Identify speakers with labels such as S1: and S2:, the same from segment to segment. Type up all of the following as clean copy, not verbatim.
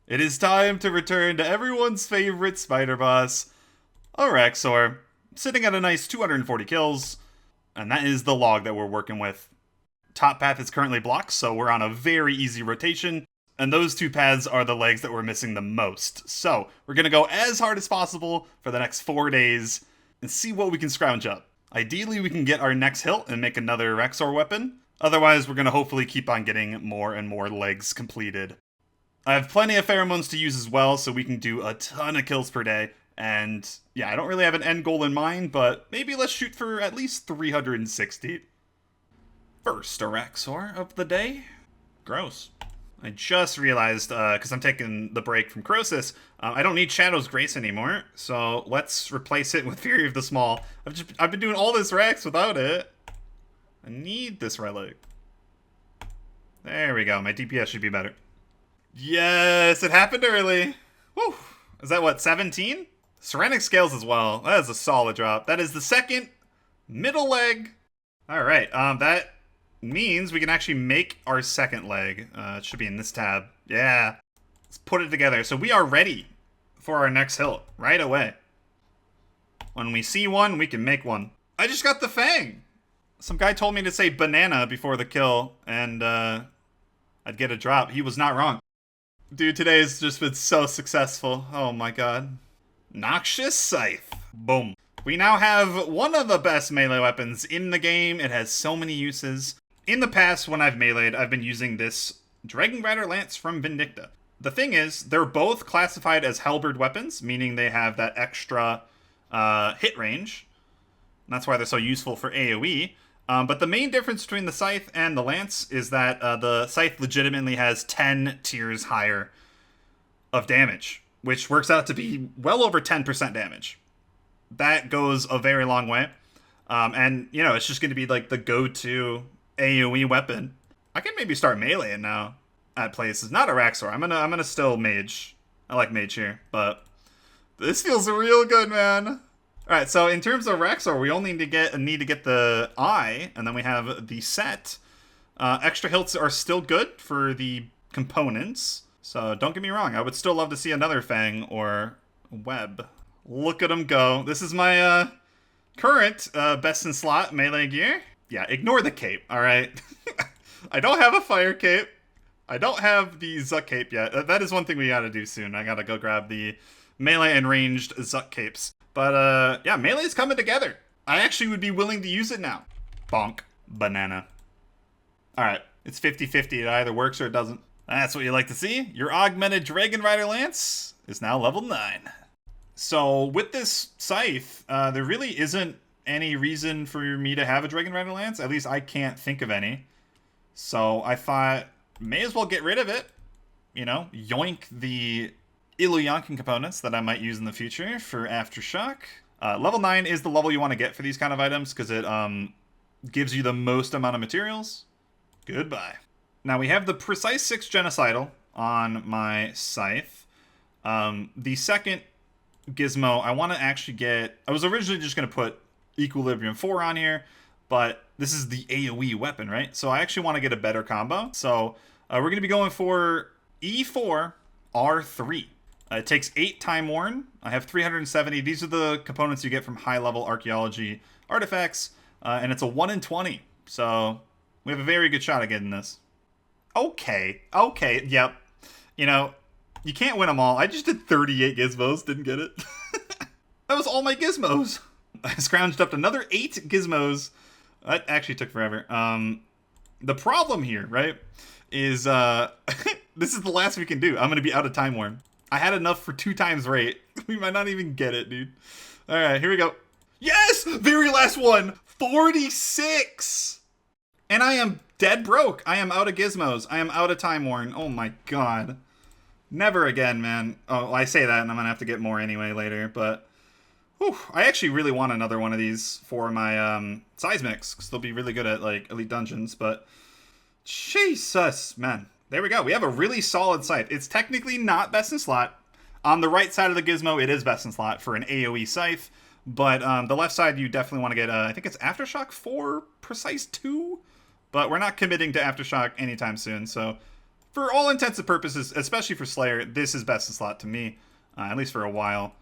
S1: It is time to return to everyone's favorite spider boss, Araxor, sitting at a nice 240 kills, and that is the log that we're working with. Top path is currently blocked, so we're on a very easy rotation, and those two paths are the legs that we're missing the most. So we're going to go as hard as possible for the next 4 days and see what we can scrounge up. Ideally, we can get our next hilt and make another Araxor weapon. Otherwise, we're going to hopefully keep on getting more and more legs completed. I have plenty of pheromones to use as well, so we can do a ton of kills per day. And yeah, I don't really have an end goal in mind, but maybe let's shoot for at least 360. First Araxor of the day. Gross. I just realized, because I'm taking the break from Crosis, I don't need Shadow's Grace anymore, so let's replace it with Fury of the Small. I've been doing all this Rex without it. I need this relic. There we go, my DPS should be better. Yes, it happened early. Woo! Is that what, 17? Ceramic Scales as well. That is a solid drop. That is the second middle leg. Alright, that means we can actually make our second leg. It should be in this tab. Yeah. Let's put it together. So we are ready for our next hilt right away. When we see one, we can make one. I just got the Fang. Some guy told me to say banana before the kill, and I'd get a drop. He was not wrong. Dude, today has just been so successful. Oh my god. Noxious Scythe. Boom. We now have one of the best melee weapons in the game. It has so many uses. In the past, when I've meleeed, I've been using this Dragon Rider Lance from Vindicta. The thing is, they're both classified as halberd weapons, meaning they have that extra hit range. And that's why they're so useful for AoE. But the main difference between the Scythe and the Lance is that the Scythe legitimately has 10 tiers higher of damage, which works out to be well over 10% damage. That goes a very long way. And, you know, it's just going to be like the go-to AoE weapon. I can maybe start meleeing now at places. Not Araxor. I'm gonna still mage. I like mage here, but this feels real good, man. Alright, so in terms of Araxor, we only need to get the eye, and then we have the set. Extra hilts are still good for the components, so don't get me wrong. I would still love to see another Fang or web. Look at him go. This is my current best in slot melee gear. Yeah, ignore the cape, alright? I don't have a fire cape. I don't have the Zuck cape yet. That is one thing we gotta do soon. I gotta go grab the melee and ranged Zuck capes. But, yeah, melee is coming together. I actually would be willing to use it now. Bonk. Banana. Alright, it's 50-50. It either works or it doesn't. That's what you like to see. Your augmented Dragon Rider Lance is now level 9. So, with this Scythe, there really isn't any reason for me to have a Dragon Rider Lance. At least I can't think of any. So, I thought, may as well get rid of it. You know, yoink the Illuyankin components that I might use in the future for Aftershock. Level 9 is the level you want to get for these kind of items because it gives you the most amount of materials. Goodbye. Now we have the Precise 6 Genocidal on my Scythe. The second gizmo, I want to actually get... I was originally just going to put Equilibrium 4 on here, but this is the AoE weapon, right? So I actually want to get a better combo. So we're going to be going for E4 R3. It takes 8 Time Worn. I have 370. These are the components you get from high-level archaeology artifacts. And it's a 1 in 20. So we have a very good shot at getting this. Okay, yep. You know, you can't win them all. I just did 38 gizmos, didn't get it. That was all my gizmos. I scrounged up another 8 gizmos. That actually took forever. The problem here, right, is this is the last we can do. I'm going to be out of Time Worn. I had enough for 2 times rate. We might not even get it, dude. Alright, here we go. Yes! Very last one! 46! And I am dead broke. I am out of gizmos. I am out of Time Worn. Oh my god. Never again, man. Oh, I say that and I'm gonna have to get more anyway later, but... Whew, I actually really want another one of these for my seismics, because they'll be really good at, like, Elite Dungeons, but... Jesus, man. There we go. We have a really solid Scythe. It's technically not best in slot. On the right side of the gizmo, it is best in slot for an AoE Scythe. But the left side, you definitely want to get, I think it's Aftershock 4 Precise 2? But we're not committing to Aftershock anytime soon. So For all intents and purposes, especially for Slayer, this is best in slot to me, at least for a while.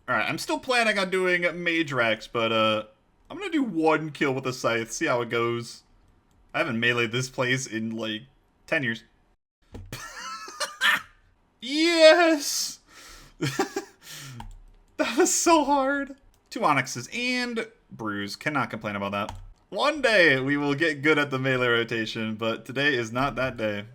S1: Alright, I'm still planning on doing Mage Rex, but I'm gonna do 1 kill with the Scythe, see how it goes. I haven't meleeed this place in, like, 10 years. Yes! That was so hard. 2 Onyxes and Bruise. Cannot complain about that. One day we will get good at the melee rotation, but today is not that day.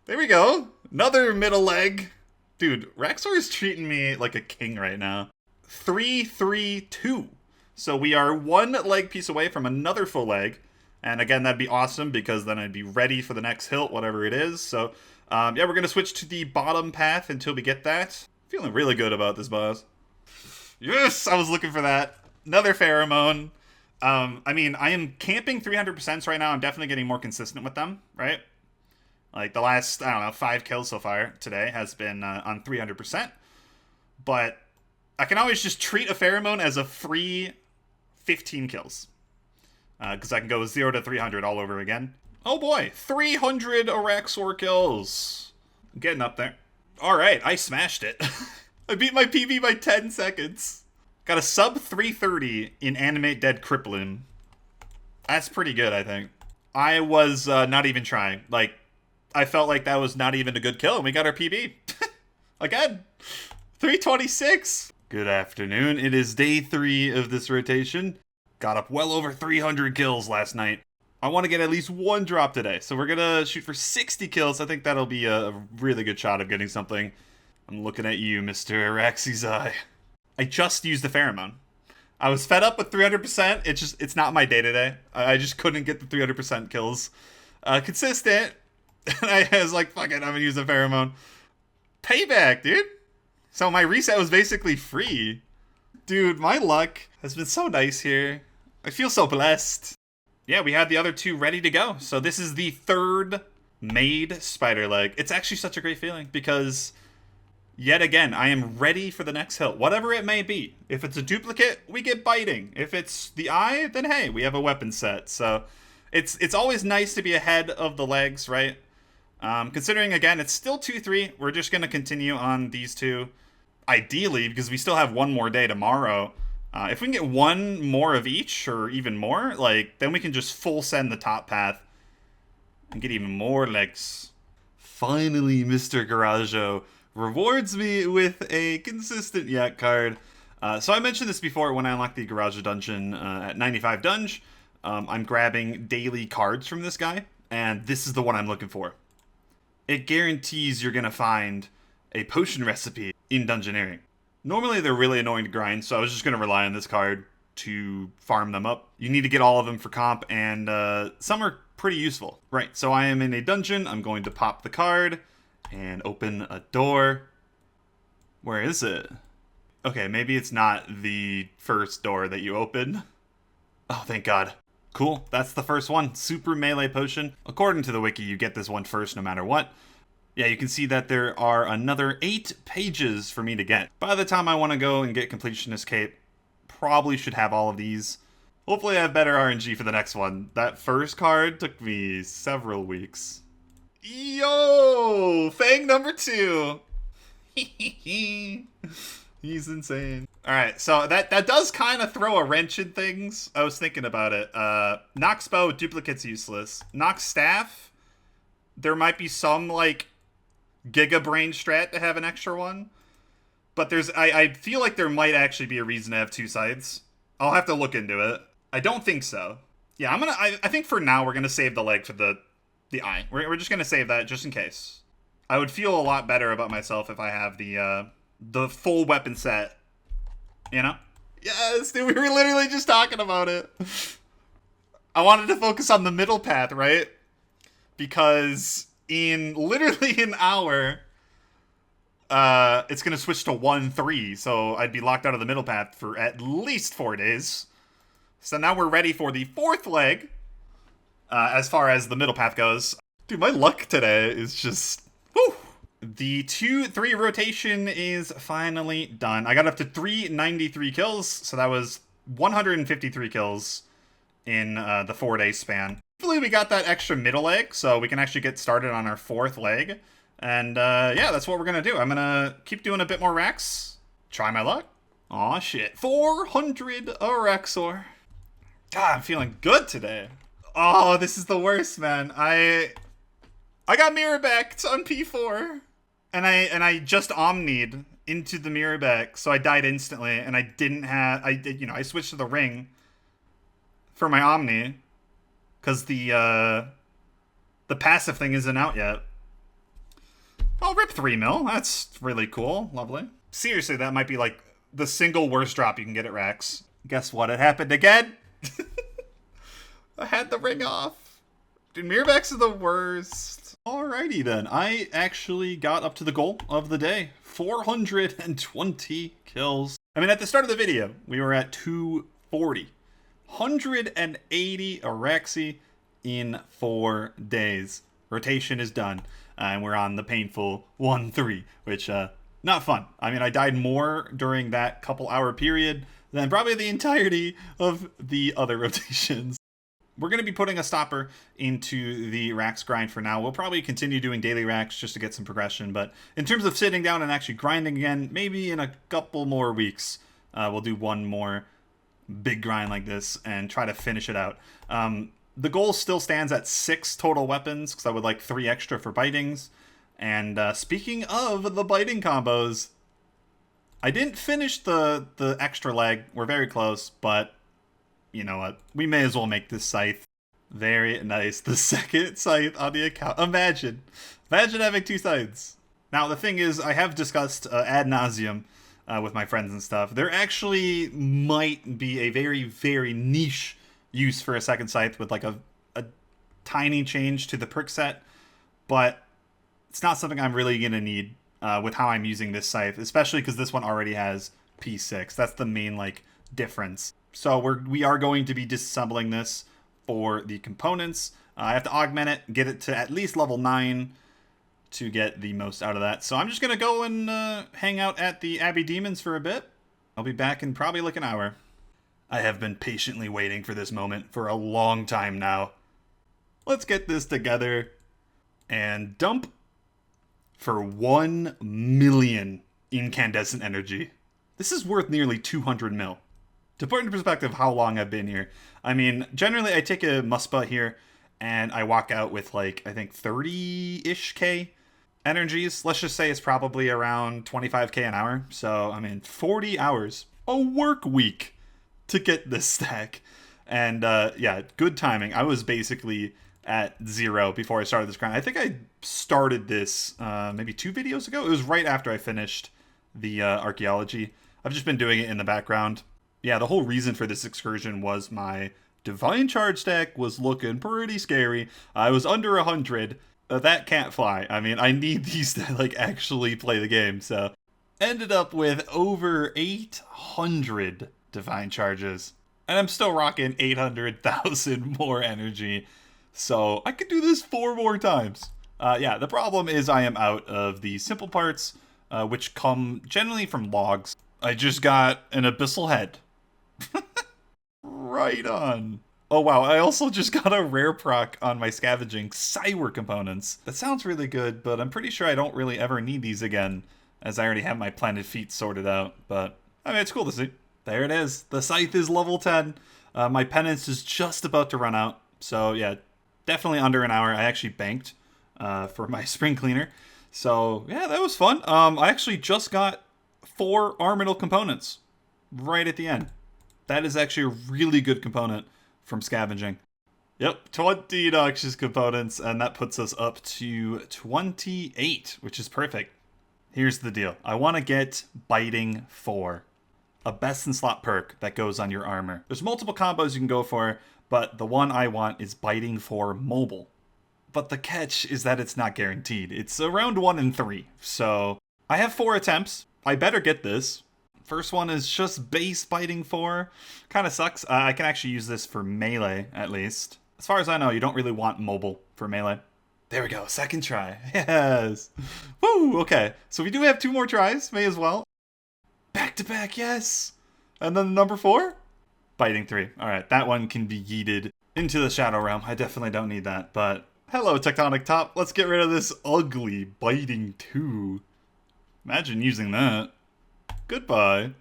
S1: There we go. Another middle leg. Dude, Rexor is treating me like a king right now. 3-3-2. So we are 1 leg piece away from another full leg. And again, that'd be awesome because then I'd be ready for the next hilt, whatever it is. So, yeah, we're going to switch to the bottom path until we get that. Feeling really good about this boss. Yes, I was looking for that. Another pheromone. I mean, I am camping 300% right now. I'm definitely getting more consistent with them, right? Like the last, I don't know, 5 kills so far today has been on 300%. But I can always just treat a pheromone as a free 15 kills. Because I can go 0 to 300 all over again. Oh boy, 300 Araxor kills. I'm getting up there. Alright, I smashed it. I beat my PB by 10 seconds. Got a sub 330 in Animate Dead Crippling. That's pretty good, I think. I was not even trying. Like, I felt like that was not even a good kill, and we got our PB. Again, 326. Good afternoon. It is day 3 of this rotation. Got up well over 300 kills last night. I want to get at least 1 drop today, so we're going to shoot for 60 kills. I think that'll be a really good shot of getting something. I'm looking at you, Mr. Araxi's Eye. I just used the pheromone. I was fed up with 300%. It's not my day-to-day. I just couldn't get the 300% kills consistent. And I was like, fuck it, I'm gonna use a pheromone. Payback, dude. So my reset was basically free. Dude, my luck has been so nice here. I feel so blessed. Yeah, we had the other 2 ready to go. So this is the 3rd made spider leg. It's actually such a great feeling because yet again, I am ready for the next hilt, whatever it may be. If it's a duplicate, we get biting. If it's the eye, then hey, we have a weapon set. So it's always nice to be ahead of the legs, right? Considering, again, it's still 2-3, we're just going to continue on these 2. Ideally, because we still have 1 more day tomorrow. If we can get 1 more of each, or even more, like, then we can just full send the top path and get even more legs. Finally, Mr. Garajo rewards me with a consistent yak card. So I mentioned this before when I unlocked the Garage Dungeon at 95 Dunge. I'm grabbing daily cards from this guy, and this is the one I'm looking for. It guarantees you're going to find a potion recipe in Dungeoneering. Normally they're really annoying to grind, so I was just going to rely on this card to farm them up. You need to get all of them for comp, and some are pretty useful. Right, so I am in a dungeon. I'm going to pop the card and open a door. Where is it? Okay, maybe it's not the first door that you open. Oh, thank God. Cool, that's the first one. Super melee potion. According to the wiki, you get this one first no matter what. Yeah, you can see that there are another 8 pages for me to get. By the time I want to go and get Completionist Cape, probably should have all of these. Hopefully I have better RNG for the next one. That first card took me several weeks. Yo! Fang number 2! He's insane. Alright, so that does kind of throw a wrench in things. I was thinking about it. Nox Bow, duplicate's useless. Nox Staff, there might be some, like, Giga Brain strat to have an extra one. But I feel like there might actually be a reason to have 2 sides. I'll have to look into it. I don't think so. Yeah, I think for now we're gonna save the leg for the eye. We're just gonna save that just in case. I would feel a lot better about myself if I have the full weapon set. You know? Yes, dude, we were literally just talking about it. I wanted to focus on the middle path, right? Because in literally an hour, it's going to switch to 1-3, so I'd be locked out of the middle path for at least 4 days. So now we're ready for the 4th leg, as far as the middle path goes. Dude, my luck today is just... whew! The 2-3 rotation is finally done. I got up to 393 kills, so that was 153 kills in the 4-day span. Hopefully we got that extra middle leg, so we can actually get started on our 4th leg. And yeah, that's what we're gonna do. I'm gonna keep doing a bit more racks. Try my luck. Aw, shit. 400 Araxor. God, I'm feeling good today. Oh, this is the worst, man. I got mirror backed on P4. And I just omnied into the mirror back, so I died instantly, and I didn't have I switched to the ring for my omni. Because the passive thing isn't out yet. I'll rip 3 mil. That's really cool. Lovely. Seriously, that might be like the single worst drop you can get at Rex. Guess what? It happened again. I had the ring off. Dude, mirrorbacks are the worst. Alrighty then. I actually got up to the goal of the day. 420 kills. I mean, at the start of the video, we were at 240. 180 Araxi in 4 days. Rotation is done. And we're on the painful 1-3, which, not fun. I mean, I died more during that couple-hour period than probably the entirety of the other rotations. We're going to be putting a stopper into the racks grind for now. We'll probably continue doing daily racks just to get some progression. But in terms of sitting down and actually grinding again, maybe in a couple more weeks, we'll do one more big grind like this and try to finish it out. The goal still stands at 6 total weapons, because I would like 3 extra for bitings. And speaking of the biting combos, I didn't finish the extra leg. We're very close, but you know what? We may as well make this scythe. Very nice. The second scythe on the account. Imagine having 2 scythes. Now, the thing is, I have discussed ad nauseum with my friends and stuff. There actually might be a very, very niche use for a second scythe with like a tiny change to the perk set, but it's not something I'm really going to need with how I'm using this scythe, especially because this one already has P6. That's the main like difference. So we are going to be disassembling this for the components. I have to augment it, get it to at least level 9 to get the most out of that. So I'm just going to go and hang out at the Abbey Demons for a bit. I'll be back in probably like an hour. I have been patiently waiting for this moment for a long time now. Let's get this together and dump for 1 million incandescent energy. This is worth nearly 200 mil. To put into perspective how long I've been here, I mean, generally I take a muspa here and I walk out with like, I think 30-ish K energies. Let's just say it's probably around 25K an hour. So, I mean, 40 hours, a work week to get this stack. And yeah, good timing. I was basically at 0 before I started this grind. I think I started this maybe 2 videos ago. It was right after I finished the archaeology. I've just been doing it in the background. Yeah, the whole reason for this excursion was my divine charge stack was looking pretty scary. I was under 100. That can't fly. I mean, I need these to like actually play the game. So ended up with over 800 divine charges. And I'm still rocking 800,000 more energy. So I could do this 4 more times. Yeah, the problem is I am out of the simple parts, which come generally from logs. I just got an abyssal head. Right on. Oh wow, I also just got a rare proc on my scavenging Cywer components. That sounds really good, but I'm pretty sure I don't really ever need these again, as I already have my planted feet sorted out. But, I mean, it's cool to see. There it is. The scythe is level 10. My penance is just about to run out. So yeah, definitely under an hour. I actually banked for my spring cleaner. So yeah, that was fun. I actually just got 4 arminal components right at the end. That is actually a really good component from scavenging. Yep, 20 noxious components, and that puts us up to 28, which is perfect. Here's the deal. I want to get Biting 4, a best in slot perk that goes on your armor. There's multiple combos you can go for, but the one I want is Biting 4 Mobile. But the catch is that it's not guaranteed. It's around 1 in 3, so I have 4 attempts. I better get this. First one is just base Biting 4. Kind of sucks. I can actually use this for melee, at least. As far as I know, you don't really want mobile for melee. There we go, second try. Yes. Woo, okay. So we do have 2 more tries, may as well. Back to back, yes. And then number 4? Biting 3. All right, that one can be yeeted into the Shadow Realm. I definitely don't need that, but hello, Tectonic Top. Let's get rid of this ugly Biting 2. Imagine using that. Goodbye.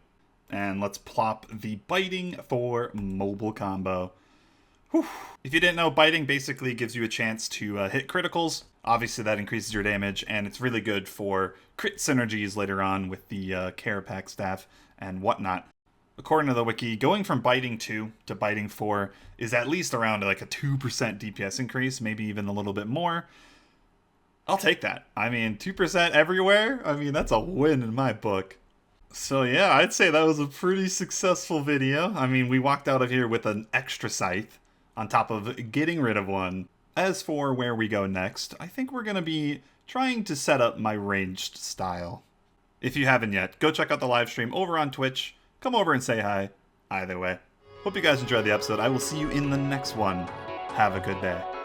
S1: And let's plop the Biting for mobile combo. Whew. If you didn't know, Biting basically gives you a chance to hit criticals. Obviously, that increases your damage, and it's really good for crit synergies later on with the Care Pack staff and whatnot. According to the wiki, going from Biting 2 to Biting 4 is at least around like a 2% DPS increase, maybe even a little bit more. I'll take that. I mean, 2% everywhere? I mean, that's a win in my book. So yeah, I'd say that was a pretty successful video. I mean, we walked out of here with an extra scythe on top of getting rid of one. As for where we go next, I think we're going to be trying to set up my ranged style. If you haven't yet, go check out the live stream over on Twitch. Come over and say hi. Either way. Hope you guys enjoyed the episode. I will see you in the next one. Have a good day.